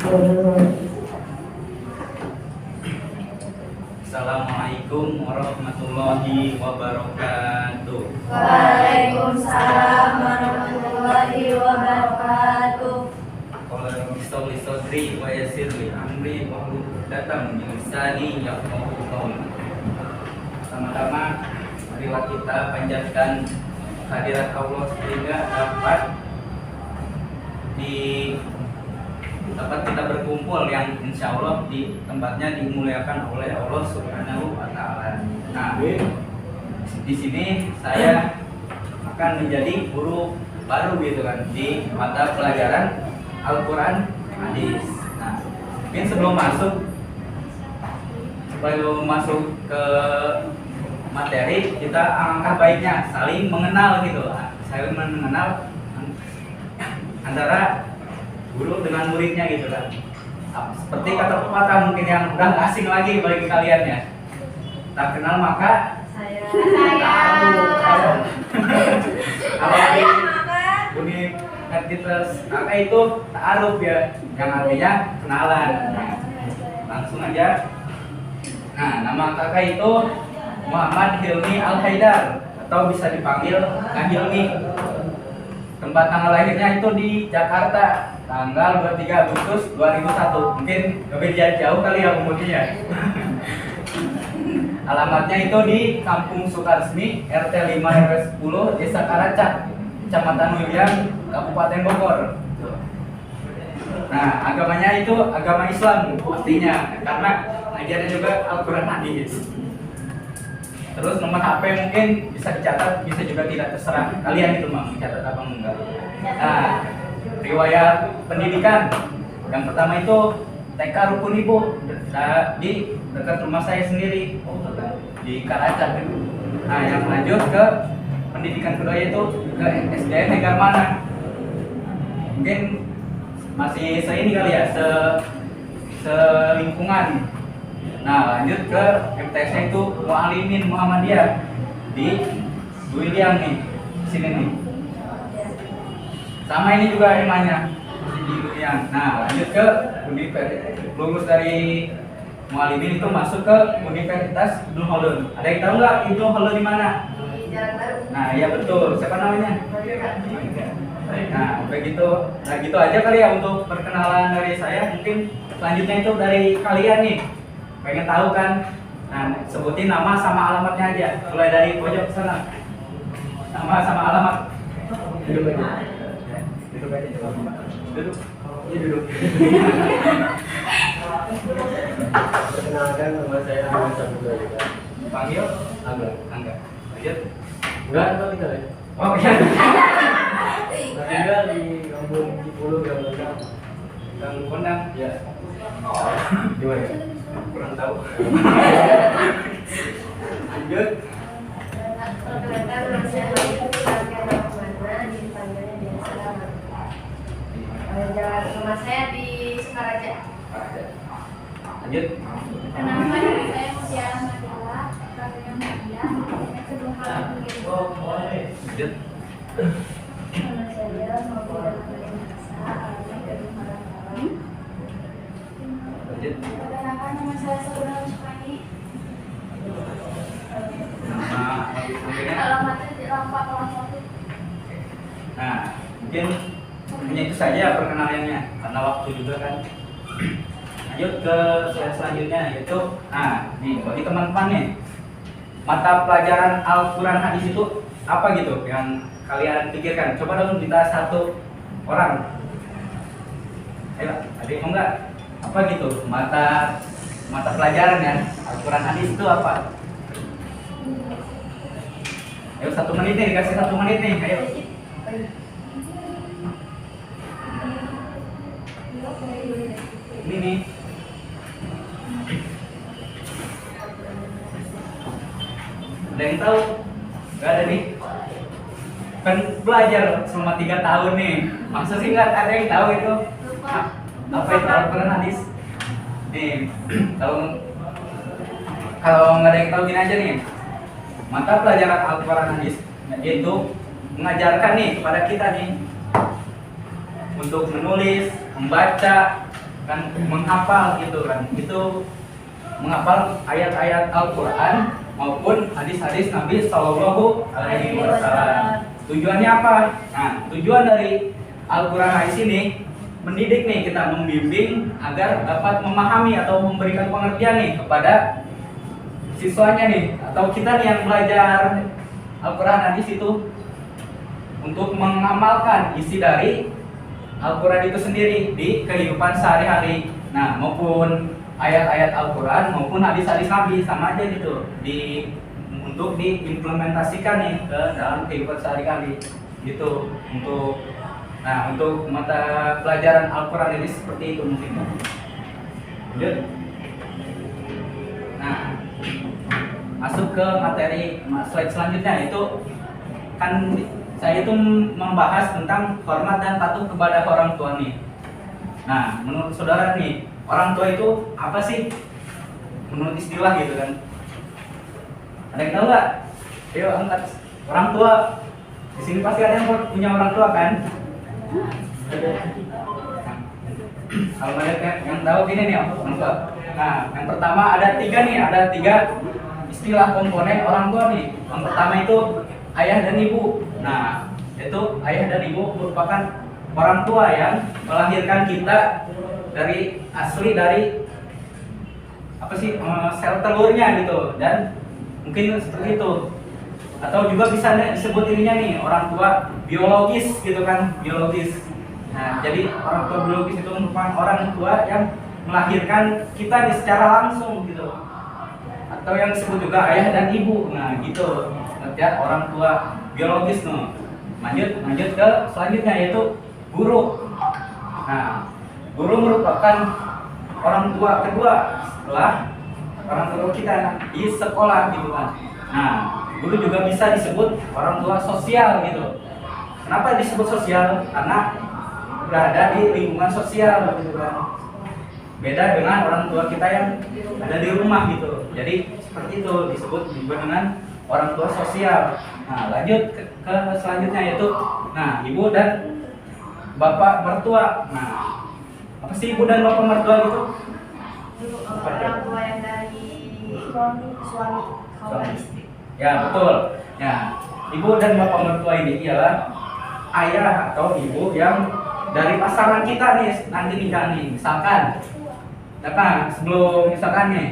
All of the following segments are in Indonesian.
Assalamualaikum warahmatullahi wabarakatuh. Waalaikumsalam warahmatullahi wabarakatuh. Qala rabbi sholli sadri wa yassir li amri wahlul 'uqdatam min lisani yafqahu qawli. Pertama-tama marilah kita panjatkan hadirat Allah sehingga dapat kita berkumpul yang insya Allah di tempatnya dimuliakan oleh Allah Subhanahu wa Ta'ala. Nah, di sini saya akan menjadi guru baru gitu kan di mata pelajaran Al-Quran Hadis. Nah, mungkin sebelum masuk ke materi, kita alangkah baiknya saling mengenal gitu, saling mengenal antara guru dengan muridnya gitu kan. Seperti kata pepatah mungkin yang udah nggak asing lagi bagi kalian ya. Tak kenal maka Saya. Apalagi Universitas maka itu ta'aruf ya, yang artinya kenalan. Langsung aja. Nah, nama kakak itu Muhammad Hilmi Al-Haidar atau bisa dipanggil Kak Hilmi. Tempat tanggal lahirnya itu di Jakarta, tanggal 23 Agustus 2001. Mungkin lebih jauh kali ya umurnya. Alamatnya itu di Kampung Sukaresmi, RT 5 RW 10, Desa Karacak, Kecamatan William, Kabupaten Bogor. Nah, agamanya itu agama Islam pastinya, karena ngajarnya juga Al-Quran Hadis. Terus nomor HP mungkin bisa dicatat, bisa juga tidak, terserah kalian itu mau dicatat apa enggak. Nah, riwayat pendidikan yang pertama itu TK Rukun Ibu di dekat rumah saya sendiri di Karacak. Nah, yang lanjut ke pendidikan kedua itu ke SDN Negarmana. Mungkin masih seini kali ya, selingkungan. Nah, lanjut ke MTS itu Mu'alimin Muhammadiyah di William nih, sini nih. Sama ini juga emanya di William. Nah, lanjut ke universitas, lulus dari Mu'alimin itu masuk ke Universitas Ibnu Khaldun. Ada yang tahu nggak Ibnu Khaldun di mana? Di Jalan Baru. Nah, iya betul. Siapa namanya? Nah, begitu. Nah, gitu aja kali ya untuk perkenalan dari saya. Mungkin selanjutnya itu dari kalian nih. Pengen tahu kan? Nah, sebutin nama sama alamatnya aja. Mulai dari pojok sana. Nama sama alamat. Duduk aja. Duduk aja coba. Duduk. Iya duduk. Perkenalkan, nama saya Ahmad Sabudha juga. Panggil Angga. Lanjut. Enggak, tapi tinggal ya. Oh iya. Tinggal di Kampung Cipulu, Gang Gondang. Gang Gondang. Ya. Gimana ya? Kurang tahu. Lanjut. Perkenalkan, nama saya Rahmana, dipanggilnya biasa Rahman. Jalan rumah saya di Sukaraja. Lanjut. Kenapa saya Mutiara Madela, Prabowo Media, kedua hal Lanjut. Nama saya Maulia Nasa, alamat Kedung Halang. Lanjut. Perkenalkan nama saya Saudara Sukani, Nama panggilannya. alamatnya di Rampak Kelas 1. Nah, mungkin hanya itu saja perkenalannya karena waktu juga kan. Lanjut ke slide selanjutnya yaitu, nah, nih bagi teman-teman nih, mata pelajaran Al-Quran Hadis itu apa gitu yang kalian pikirkan? Coba dong minta satu orang. Ayo, ada yang mau nggak? Apa gitu mata pelajaran ya Al-Quran Hadis itu apa? Ayo 1 menit nih, dikasih 1 menit nih, ayo. Ini nih. Ada yang tahu? Gak ada nih. Kan belajar selama 3 tahun nih. Masa sih nggak ada yang tahu itu? Apa itu Al-Quran Hadis? Nih, kalau nggak ada yang tahu gini aja nih. Mata pelajaran Al-Quran Hadis yaitu mengajarkan nih kepada kita nih untuk menulis, membaca, kan menghafal gitu kan, itu menghafal ayat-ayat Al-Quran maupun hadis-hadis Nabi Shallallahu Alaihi Wasallam. Tujuannya apa? Nah, tujuan dari Al-Quran hadis ini mendidik nih, kita membimbing agar dapat memahami atau memberikan pengertian nih kepada siswanya nih, atau kita nih yang belajar Al-Quran hadis itu untuk mengamalkan isi dari Al-Quran itu sendiri di kehidupan sehari-hari. Nah, maupun ayat-ayat Al-Quran maupun hadis-hadis Nabi sama aja gitu, untuk diimplementasikan nih ke dalam kehidupan sehari-hari gitu. Untuk mata pelajaran Al-Quran ini seperti itu mungkin. Lanjut. Nah, masuk ke materi slide selanjutnya, itu kan saya itu membahas tentang hormat dan patuh kepada orang tua nih. Nah, menurut saudara nih, orang tua itu apa sih? Menurut istilah gitu kan. Ada yang tahu nggak? Ayo angkat. Orang tua. Di sini pasti ada yang punya orang tua kan? Kalau ada yang tahu gini nih orang tua. Nah, yang pertama ada tiga istilah komponen orang tua nih. Yang pertama itu ayah dan ibu. Nah, itu ayah dan ibu merupakan orang tua yang melahirkan kita dari sel telurnya gitu, dan mungkin seperti itu. Atau juga bisa disebut ininya nih, orang tua biologis gitu kan, biologis. Nah, jadi orang tua biologis itu merupakan orang tua yang melahirkan kita secara langsung gitu. Atau yang disebut juga ayah dan ibu. Nah, gitu. Artinya orang tua biologis no. Lanjut ke selanjutnya, yaitu guru. Nah, guru merupakan orang tua kedua setelah orang tua kita di sekolah gitu kan. Nah, guru juga bisa disebut orang tua sosial gitu. Kenapa disebut sosial? Karena berada di lingkungan sosial gitu kan. Beda dengan orang tua kita yang ada di rumah gitu. Jadi seperti itu disebut juga dengan orang tua sosial. Nah, lanjut ke selanjutnya, yaitu ibu dan bapak mertua. Nah, apa sih ibu dan bapak mertua gitu? Orang tua yang dari suami kalau istri. Ya, betul. Ya, ibu dan bapak mertua ini ialah ayah atau ibu yang dari pasangan kita nih nanti nikah nih. Misalkan sebelum misalkan nih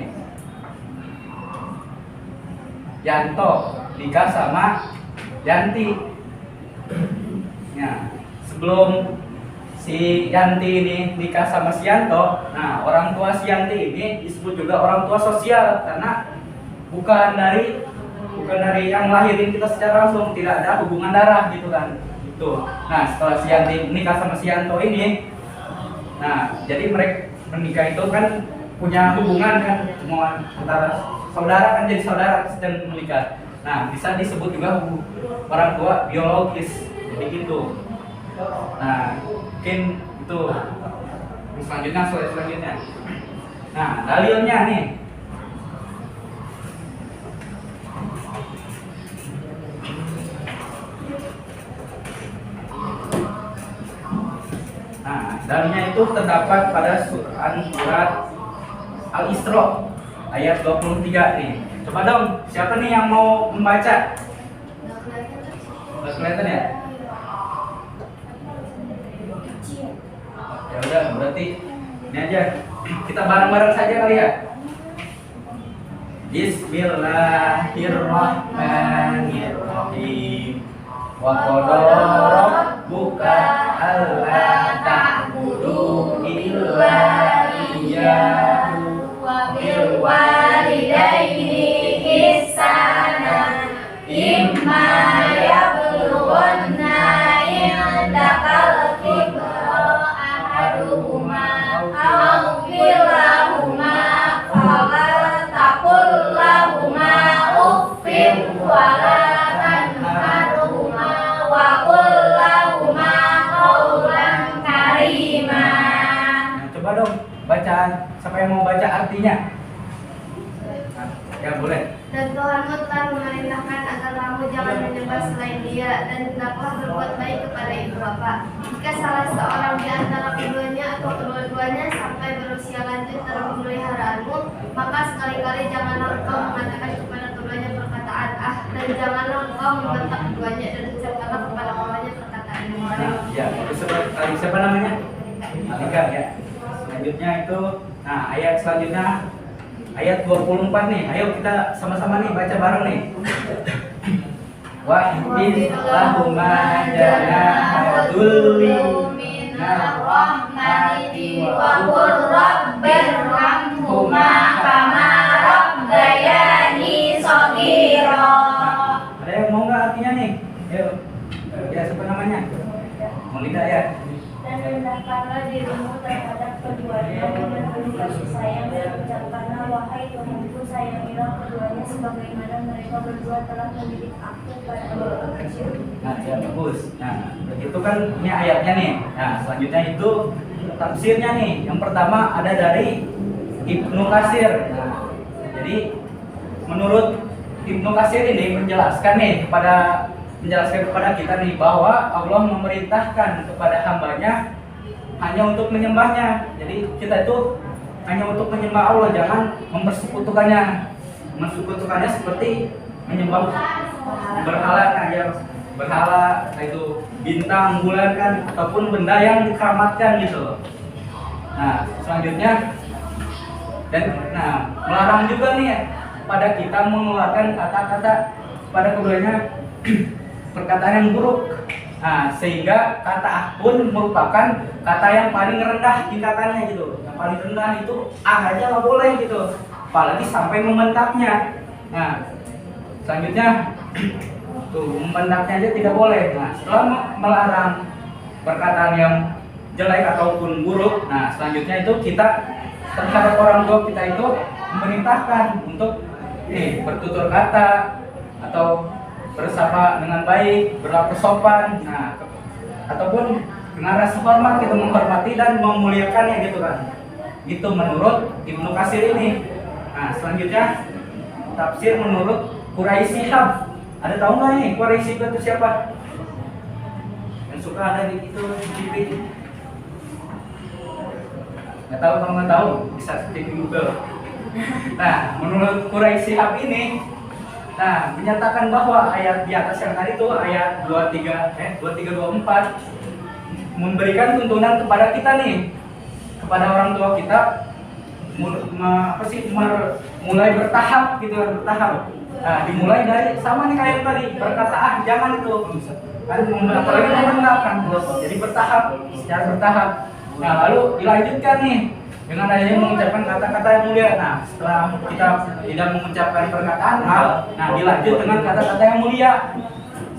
Yanto nikah sama Yanti. Ya, sebelum si Yanti ini nikah sama si Yanto, nah orang tua si Yanti ini disebut juga orang tua sosial karena bukan dari yang lahirin kita secara langsung, tidak ada hubungan darah gitu kan. Gitu. Nah, setelah si Yanti menikah sama si Yanto ini, nah jadi mereka menikah itu kan punya hubungan kan, semua antara saudara kan, jadi saudara sedang menikah. Nah, bisa disebut juga orang tua biologis, jadi gitu. Nah, mungkin itu selanjutnya. Nah, dalilnya nih. Nah, dalilnya itu terdapat pada surat Al-Isra ayat 23 nih. Coba dong, siapa nih yang mau membaca? Udah kelihatan ya? Ya udah, berarti ini aja. Kita bareng-bareng saja kali ya. Bismillahirrahmanirrahim. Wa qadara rabbuka alla ta'budu illa iyyahu Wa bil walidayni ihsana imma yablughanna indakal kibra ahaduhuma aw kilahuma fala taqul lahuma uffin wala tanharhuma wa qul lahuma qawlan karima. Nah, coba dong bacaan, siapa yang mau baca artinya? Ya boleh. Dan Tuhanmu telah memerintahkan agar kamu jangan menyembah selain Dia, dan hendaklah berbuat baik kepada ibu bapa. Jika salah seorang di antara keduanya atau kedua-duanya sampai sekali-kali janganlah engkau mengatakan kepada keduanya perkataan ah, dan janganlah engkau membentak keduanya dan ucapkanlah kepada keduanya perkataan yang baik. Nah, ya, itu siapa namanya? Alika ya. Selanjutnya itu, nah ayat selanjutnya ayat 24 nih. Ayo kita sama-sama nih baca bareng nih. Wahid lahuma janahatul Rahmati wa qur rabbirhamhuma kama rabbayani shaghira. Ada yang mau nggak artinya nih? Ayo. Ya, siapa namanya? Melida ya. Dan rendahkanlah dirimu terhadap keduanya dengan penuh kasih sayang dan ucapkanlah wahai Tuhanku, sayangilah keduanya sebagaimana mereka berdua telah mendidik aku pada waktu kecil. Nah, ya bagus. Nah, begitu kan ini ayatnya nih. Nah, selanjutnya itu tafsirnya nih. Yang pertama ada dari Ibnu Katsir. Nah, jadi menurut Ibnu Katsir ini menjelaskan kepada kita nih bahwa Allah memerintahkan kepada hambanya hanya untuk menyembahnya. Jadi kita itu hanya untuk menyembah Allah, jangan mempersekutukannya. Mensekutukannya seperti menyembah berhala, berhala itu bintang, bulan kan, ataupun benda yang dikeramatkan gitu. Nah, selanjutnya melarang juga nih pada kita mengeluarkan kata-kata pada keduanya perkataan yang buruk. Nah, sehingga kata ah pun merupakan kata yang paling rendah tingkatannya gitu. Yang paling rendah itu ah aja nggak boleh gitu, apalagi sampai membentaknya. Nah, selanjutnya tuh membentaknya aja tidak boleh. Nah, setelah melarang perkataan yang jelek ataupun buruk, nah selanjutnya itu kita terhadap orang tua kita itu memerintahkan untuk bertutur kata atau bersapa dengan baik, berlaku sopan, nah ataupun dengan rasa hormat, kita menghormati dan memuliakannya gitu kan. Itu menurut Ibnu Katsir ini. Nah, selanjutnya tafsir menurut Quraisy Shihab. Ada tahu nggak nih Quraisy Shihab itu siapa? Yang suka ada di itu di TV. Nggak tahu, kalau nggak tahu bisa cek di Google. Nah, menurut Quraisy Shihab ini, nah menyatakan bahwa ayat di atas yang tadi itu ayat 23-24 memberikan tuntunan kepada kita nih, kepada orang tua kita mulai bertahap gitu, bertahap. Nah, dimulai dari sama nih kayak tadi berkata jangan itu kan, apalagi membenarkan, jadi bertahap, secara bertahap. Nah, lalu dilanjutkan nih dengan adanya mengucapkan kata-kata yang mulia. Nah, setelah kita tidak mengucapkan perkataan hal, nah dilanjut dengan kata-kata yang mulia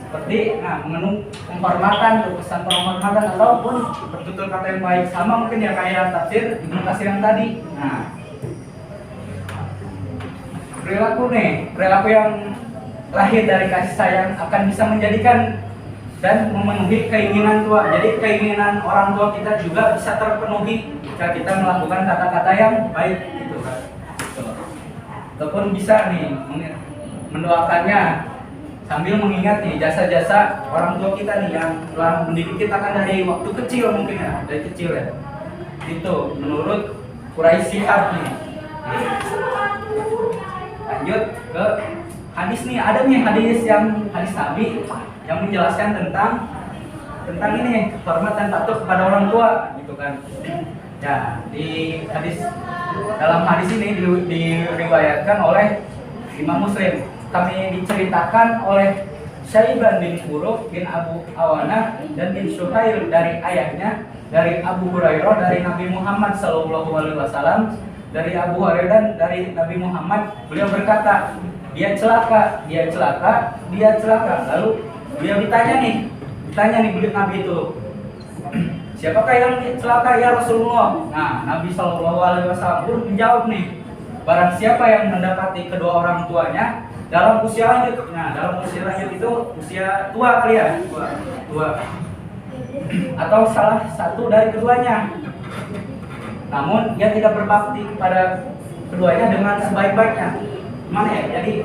seperti mengandung penghormatan, pesan penghormatan ataupun bertutur kata yang baik, sama mungkin ya kayak tafsir Ibnu Katsir yang tadi. Nah, perilaku yang lahir dari kasih sayang akan bisa menjadikan dan memenuhi keinginan tua. Jadi keinginan orang tua kita juga bisa terpenuhi jika kita melakukan kata-kata yang baik gitu kan. Ataupun bisa nih mendoakannya sambil mengingat nih jasa-jasa orang tua kita nih yang telah mendidik kita kan dari waktu kecil, mungkin ya, dari kecil ya. Itu menurut Quraisy Shihab nih. Lanjut ke hadis nih, ada nih hadis Nabi yang menjelaskan tentang ini hormat dan patuh kepada orang tua gitu kan. Ya, dalam hadis ini diriwayatkan oleh Imam Muslim. Kami diceritakan oleh Syaiban bin Uruf bin Abu Awanah dan bin Suhail dari ayahnya, dari Abu Hurairah dari Nabi Muhammad SAW, dari Abu Hurairah dan dari Nabi Muhammad, beliau berkata, dia celaka. Lalu beliau ditanya nih beliau Nabi itu, siapakah yang celaka ya Rasulullah? Nah, Nabi SAW pun menjawab nih, barang siapa yang mendapati kedua orang tuanya dalam usia lanjut. Nah, dalam usia lanjut itu usia tua kali ya, tua. Atau salah satu dari keduanya, namun dia tidak berbakti kepada keduanya dengan sebaik-baiknya. Gimana ya? Jadi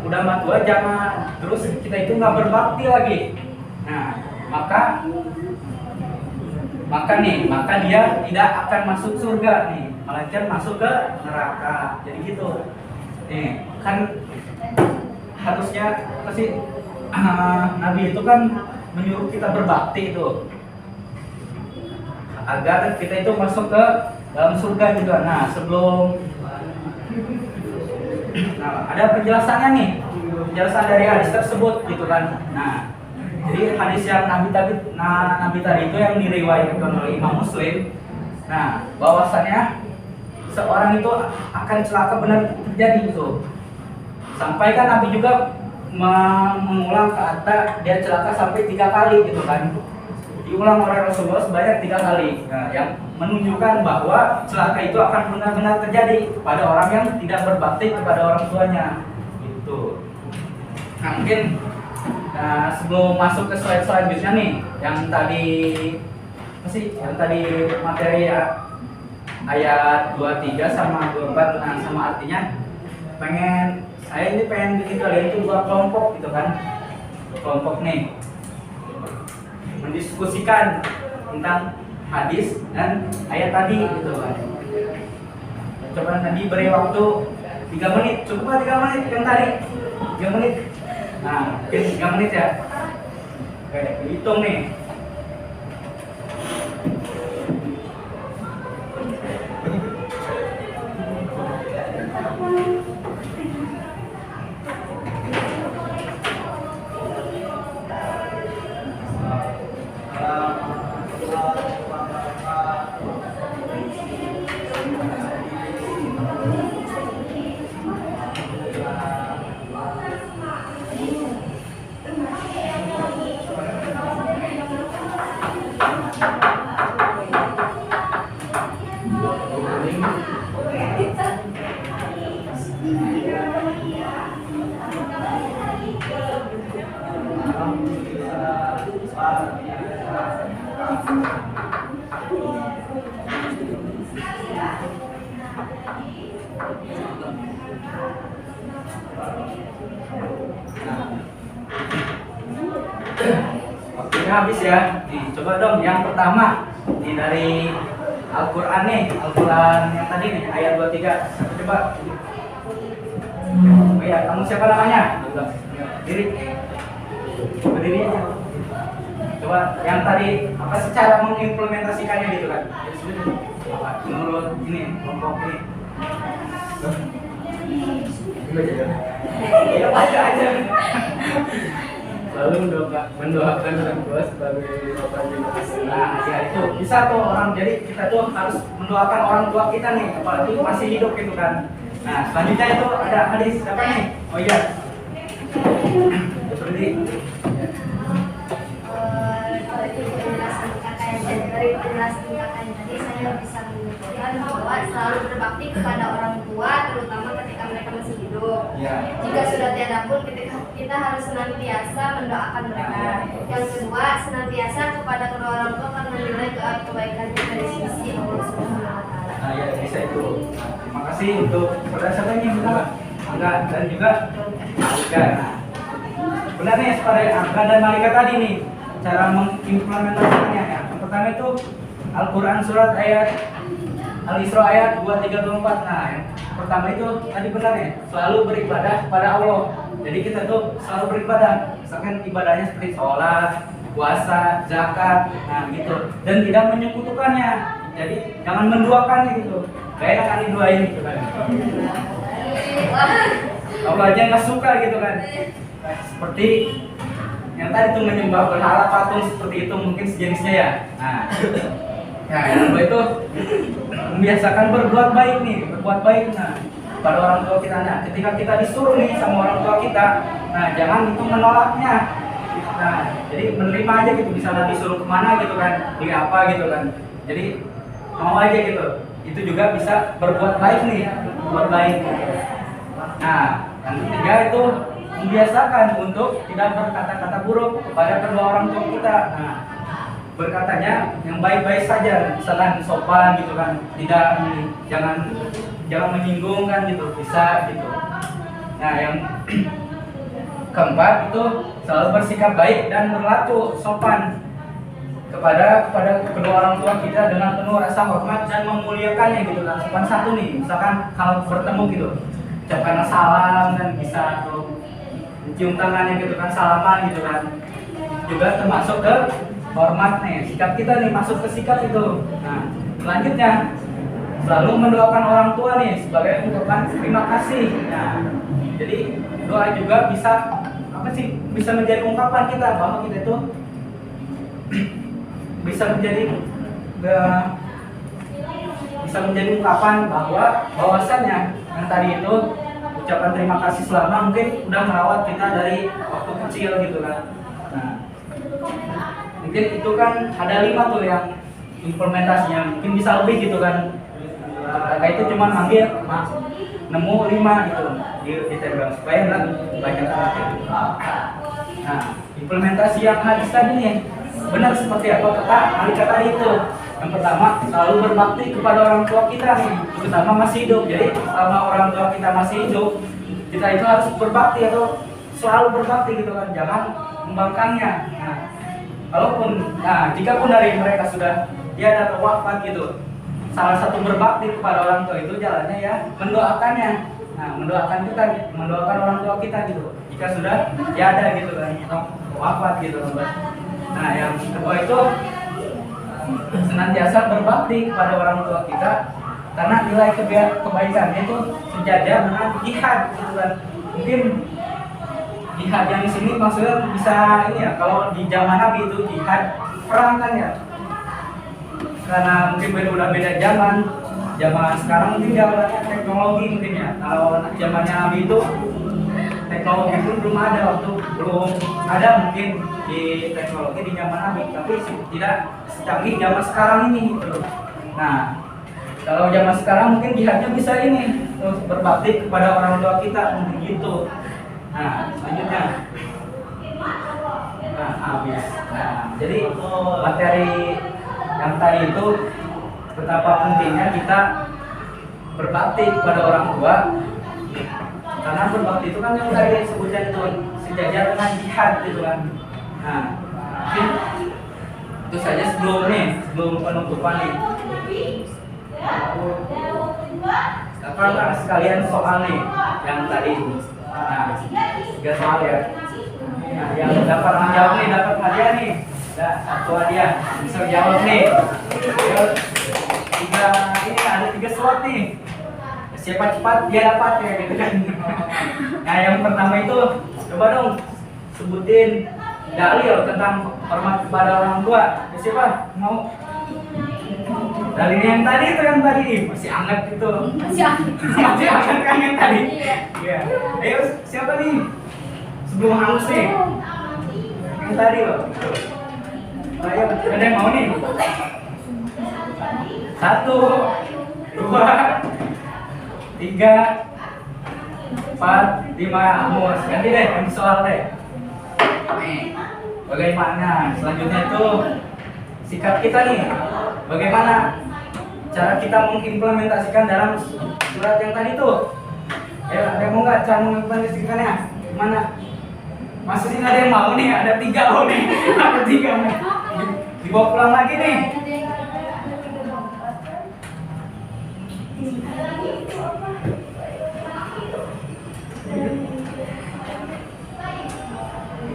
udah tua jangan terus kita itu nggak berbakti lagi. Nah, maka dia tidak akan masuk surga nih. melainkan masuk ke neraka. Jadi gitu. Nih, kan harusnya apa sih? Nabi itu kan menyuruh kita berbakti itu agar kita itu masuk ke dalam surga gitu. Nah, sebelum ada penjelasannya nih, penjelasan dari hadis tersebut gitu kan. Nah, jadi hadis yang Nabi tadi itu yang diriwayatkan oleh Imam Muslim. Nah, bahwasannya seorang itu akan celaka benar terjadi itu. Sampai kan Nabi juga mengulang kata dia celaka sampai 3 kali gitu kan. Diulang oleh Rasulullah sebanyak 3 kali. Nah, yang menunjukkan bahwa celaka itu akan benar-benar terjadi pada orang yang tidak berbakti kepada orang tuanya. Gitu. Nah, mungkin sebelum masuk ke slide selanjutnya nih, yang tadi materi ya, ayat 23 sama 24, nah sama artinya saya ini pengen bikin kalian itu 2 kelompok gitu kan. Kelompok nih mendiskusikan tentang hadis dan ayat tadi gitu kan. Coba tadi beri waktu 3 menit, cukup 3 menit yang tadi 3 menit. Nah, mungkin 3 menit ya. Oke, hitung nih. Waktunya habis ya. Nih, coba dong yang pertama nih dari Al-Qur'an nih, Al-Qur'an yang tadi nih ayat 23. Coba. Oh ya, kamu siapa namanya? Berdiri aja. Coba yang tadi apa sih cara mengimplementasikannya gitu kan? Menurut ini kelompok ini. Iya, baca aja. Lalu mendoakan orang tua sebagai bapak generasi. Nah, ya itu bisa tuh orang. Jadi kita tuh harus mendoakan orang tua kita nih, apalagi masih hidup gitu kan. Nah, selanjutnya itu ada hadis siapa nih? Oh iya. Seperti dari penjelasan kakaknya tadi, saya bisa menyimpulkan bahwa selalu berbakti kepada orang tua, terutama ketika mereka masih hidup. ya. Jika sudah tiada pun, kita harus senantiasa mendoakan mereka. Yang kedua, senantiasa kepada kedua orang tua karena nilai kebaikannya dari sisi Allah Subhanahu wa Ta'ala. Nah, ya bisa itu. Nah, terima kasih untuk berdasarkannya Angga dan juga Malika. Nah, benar nih pada Angga dan Malika tadi nih cara mengimplementasikannya ya. Yang pertama itu Al-Quran surat ayat Al-Isra ayat 234. Nah, yang pertama itu tadi benar ya, selalu beribadah kepada Allah. Jadi kita tuh selalu beribadah. Misalkan ibadahnya seperti sholat, puasa, zakat, nah gitu. Dan tidak menyekutukannya. Jadi jangan menduakannya gitu. Gak enak kan diduain gitu kan. Allah aja nggak suka gitu kan. Nah, seperti yang tadi tuh menyembah berhala patung seperti itu mungkin sejenisnya ya. Nah, yang kedua itu membiasakan berbuat baik nih, berbuat baik nah pada orang tua kita. Nah, ketika kita disuruh nih sama orang tua kita, nah jangan itu menolaknya. Nah, jadi menerima aja gitu, misalnya disuruh kemana gitu kan, beli apa gitu kan. Jadi mau aja gitu. Itu juga bisa berbuat baik nih, berbuat baik. Nah, yang ketiga itu membiasakan untuk tidak berkata-kata buruk kepada kedua orang tua kita. Nah, berkatanya yang baik-baik saja, misalkan sopan gitu kan, tidak jangan menyinggung kan gitu, bisa gitu. Nah, yang keempat itu selalu bersikap baik dan berlaku sopan. kepada kedua orang tua kita dengan penuh rasa hormat dan memuliakannya gitu kan. Sopan satu nih, misalkan kalau bertemu gitu, ucapkan salam dan bisa tuh cium tangannya gitu kan, salaman gitu kan. Juga termasuk ke hormat nih, sikap kita nih masuk ke sikap itu. Nah, selanjutnya selalu mendoakan orang tua nih sebagai ungkapan terima kasih. Nah, jadi doa juga bisa apa sih? Bisa menjadi ungkapan kita bahwa kita itu bisa menjadi ungkapan bahwasannya yang tadi itu ucapan terima kasih selama mungkin udah merawat kita dari waktu kecil gitu kan. Nah, mungkin itu kan ada 5 tuh yang implementasinya, mungkin bisa lebih gitu kan. Kakak itu cuma ngambil nemu 5 gitu di Telegram supaya nggak banyak gitu. Nah, implementasi yang hadis tadi nih benar seperti apa kata Alika tadi itu. Yang pertama, selalu berbakti kepada orang tua kita nih, terutama masih hidup. Jadi selama orang tua kita masih hidup, kita itu harus berbakti atau selalu berbakti gitu kan, jangan membangkangnya. Nah, jika pun dari mereka sudah tiada atau wafat gitu, salah satu berbakti kepada orang tua itu jalannya ya mendoakannya. Nah, mendoakan orang tua kita gitu. Jika sudah tiada gitu kan, atau wafat gitu kan. Nah, yang kedua itu senantiasa berbakti kepada orang tua kita karena nilai kebaikannya itu sejajar dengan jihad gitu kan. Mungkin jihad yang di sini maksudnya bisa ini ya, kalau di zaman Nabi itu jihad perang kan ya. Karena mungkin udah beda zaman sekarang mungkin zamannya teknologi mungkin ya. Kalau zamannya Nabi itu teknologi pun belum ada mungkin di teknologi di zaman Nabi, tapi tidak secanggih zaman sekarang ini gitu. Nah, kalau zaman sekarang mungkin jihadnya bisa ini terus berbakti kepada orang tua kita mungkin gitu. Nah, selanjutnya habis. Nah, jadi materi yang tadi itu betapa pentingnya kita berbakti kepada orang tua. Karena berbakti itu kan yang tadi disebutkan itu sejajar dengan jihad gitu kan. Nah, mungkin itu saja sebelum penutupan nih. Kakak sekalian soal nih yang tadi. Nah, 3 soal ya. Nah, yang dapat menjawab nih dapat hadiah nih. Satu hadiah bisa jawab nih. Ada 3 slot nih. Siapa cepat dia dapat ya gitu kan. Nah, yang pertama itu coba dong sebutin dalil tentang hormat kepada orang tua. Siapa mau? Dalilnya yang tadi masih hangat gitu. Masih hangat kan yang tadi. Iya. Ayo siapa nih? Sebelum hangus nih. Yang tadi loh. Ayo, ada yang mau nih? 1, 2, 3, 4, 5, Amos. Ganti deh, ganti soal deh. Nih, bagaimana? Selanjutnya itu sikap kita nih. Bagaimana cara kita mengimplementasikan dalam surat yang tadi tuh? Ayo, ada yang mau nggak cara mengimplementasikannya? Gimana? Masih sih ada yang mau nih? Ada 3 loh nih. Ada 3 nih. Dibawa pulang lagi nih.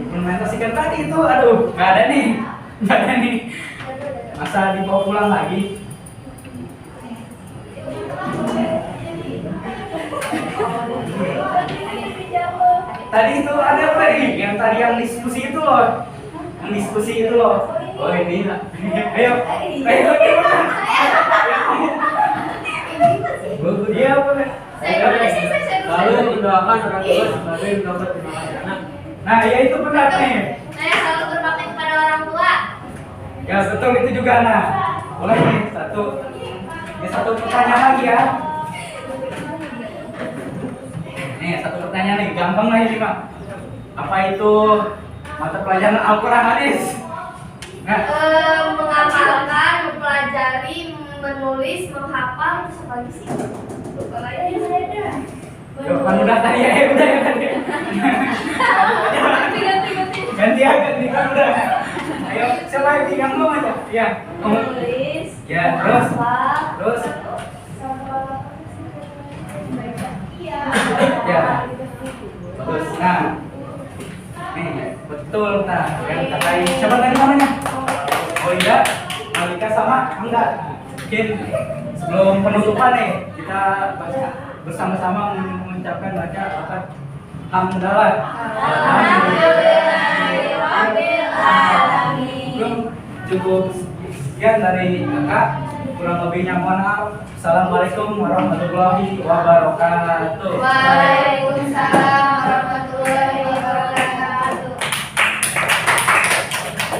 Implementasikan tadi itu, aduh, nggak ada nih. Masa dibawa pulang lagi? Tadi itu ada apa nih? Yang tadi yang diskusi itu loh. Oh ini, ayo. Iya apa? Lalu mendoakan orang tua sebagai ungkapan terima kasih anak. Nah, ya itu benar nih. Saya selalu berbakti kepada orang tua. Ya betul itu juga nah. Boleh nih satu pertanyaan lagi ya. Nih satu pertanyaan nih, gampang lah ini Pak. Apa itu mata pelajaran Al-Quran hadis? Nah, Mengamalkan, mempelajari, menulis, menghafal, terus apa lagi sih? Lupa lagi saya. Jawaban udah tadi ya, udah ya tadi. Ganti kan udah. Ayo, siapa yang mau aja? Ya, kamu. Menulis. Ya, terus. Apa? Terus. Sama. Iya. Ya. Bagus. Nah. Nih, betul. Nah, yang terkait siapa tadi namanya? Oh iya, Malika sama enggak. Mungkin sebelum penutupan nih, kita baca bersama-sama mengucapkan baca apa? Alhamdulillah. Belum cukup sekian dari kakak. Kurang lebihnya mohon maaf. Assalamualaikum warahmatullahi wabarakatuh. Waalaikumsalam warahmatullahi